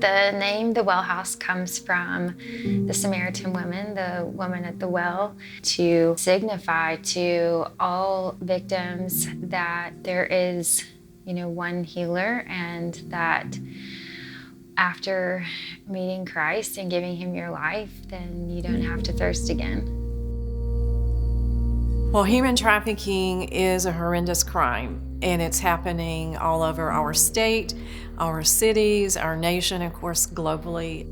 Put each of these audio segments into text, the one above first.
The name, the Wellhouse, comes from the Samaritan woman, the woman at the well, to signify to all victims that there is, one healer, and that after meeting Christ and giving him your life, then you don't have to thirst again. Well, human trafficking is a horrendous crime, and it's happening all over our state, our cities, our nation, of course, globally.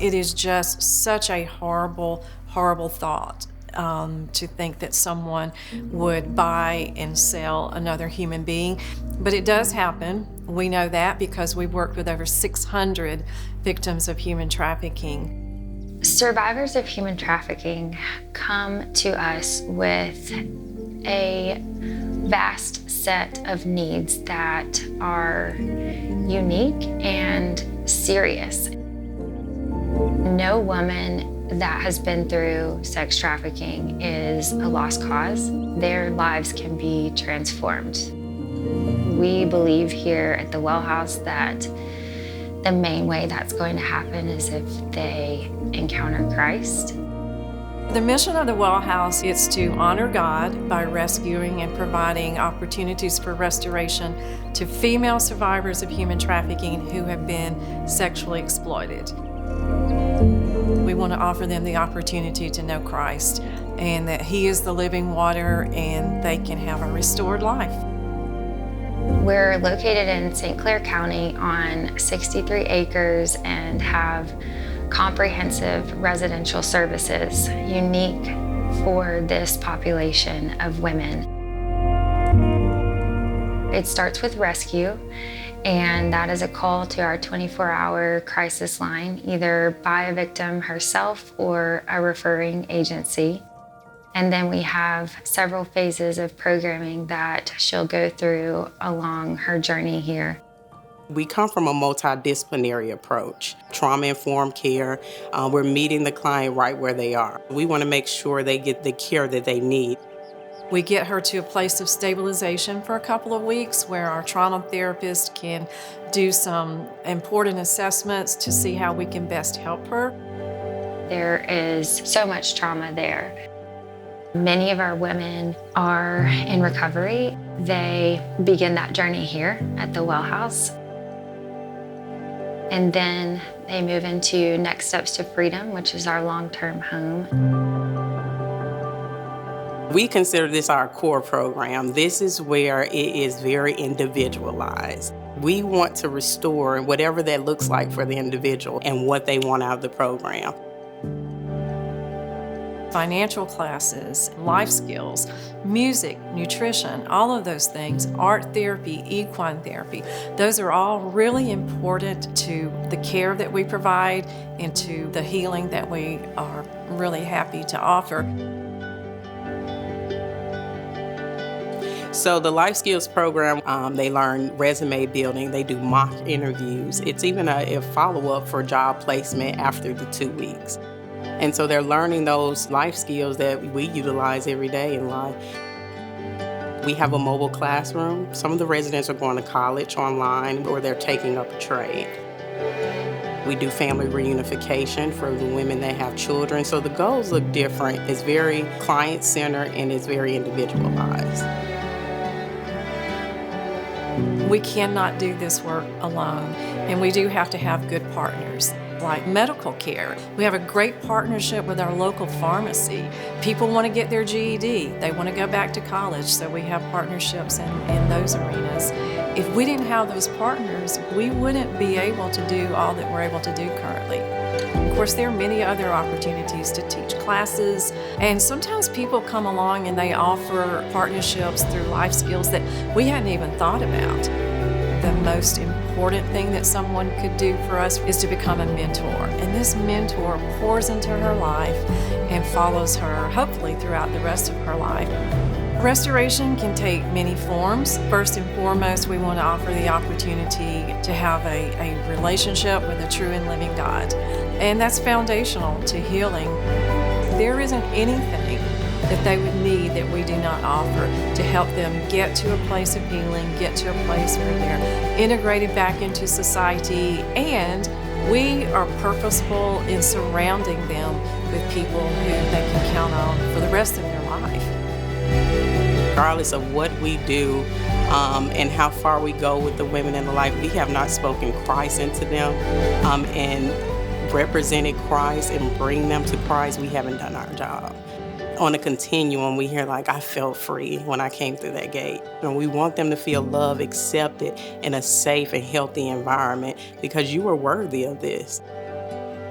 It is just such a horrible, horrible thought to think that someone would buy and sell another human being. But it does happen. We know that because we've worked with over 600 victims of human trafficking. Survivors of human trafficking come to us with a vast set of needs that are unique and serious. No woman that has been through sex trafficking is a lost cause. Their lives can be transformed. We believe here at the Wellhouse that the main way that's going to happen is if they encounter Christ. The mission of the Wellhouse is to honor God by rescuing and providing opportunities for restoration to female survivors of human trafficking who have been sexually exploited. We want to offer them the opportunity to know Christ and that He is the living water and they can have a restored life. We're located in St. Clair County on 63 acres and have comprehensive residential services unique for this population of women. It starts with rescue, and that is a call to our 24-hour crisis line, either by a victim herself or a referring agency. And then we have several phases of programming that she'll go through along her journey here. We come from a multidisciplinary approach, trauma-informed care. We're meeting the client right where they are. We want to make sure they get the care that they need. We get her to a place of stabilization for a couple of weeks where our trauma therapist can do some important assessments to see how we can best help her. There is so much trauma there. Many of our women are in recovery. They begin that journey here at the Wellhouse. And then they move into Next Steps to Freedom, which is our long-term home. We consider this our core program. This is where it is very individualized. We want to restore whatever that looks like for the individual and what they want out of the program. Financial classes, life skills, music, nutrition, all of those things, art therapy, equine therapy, those are all really important to the care that we provide and to the healing that we are really happy to offer. So the Life Skills program, they learn resume building, they do mock interviews. It's even a follow-up for job placement after the 2 weeks. And so they're learning those life skills that we utilize every day in life. We have a mobile classroom. Some of the residents are going to college online or they're taking up a trade. We do family reunification for the women that have children. So the goals look different. It's very client-centered and it's very individualized. We cannot do this work alone, and we do have to have good partners. Like medical care. We have a great partnership with our local pharmacy. People want to get their GED. They want to go back to college, so we have partnerships in those arenas. If we didn't have those partners, we wouldn't be able to do all that we're able to do currently. Of course, there are many other opportunities to teach classes, and sometimes people come along and they offer partnerships through life skills that we hadn't even thought about. The most important thing that someone could do for us is to become a mentor. And this mentor pours into her life and follows her, hopefully, throughout the rest of her life. Restoration can take many forms. First and foremost, we want to offer the opportunity to have a relationship with a true and living God. And that's foundational to healing. There isn't anything that they would need that we do not offer to help them get to a place of healing, get to a place where they're integrated back into society, and we are purposeful in surrounding them with people who they can count on for the rest of their life. Regardless of what we do and how far we go with the women in the life, we have not spoken Christ into them and represented Christ and bring them to Christ, we haven't done our job. On a continuum, we hear like, I felt free when I came through that gate. And we want them to feel loved, accepted in a safe and healthy environment because you are worthy of this.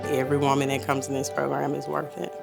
Every woman that comes in this program is worth it.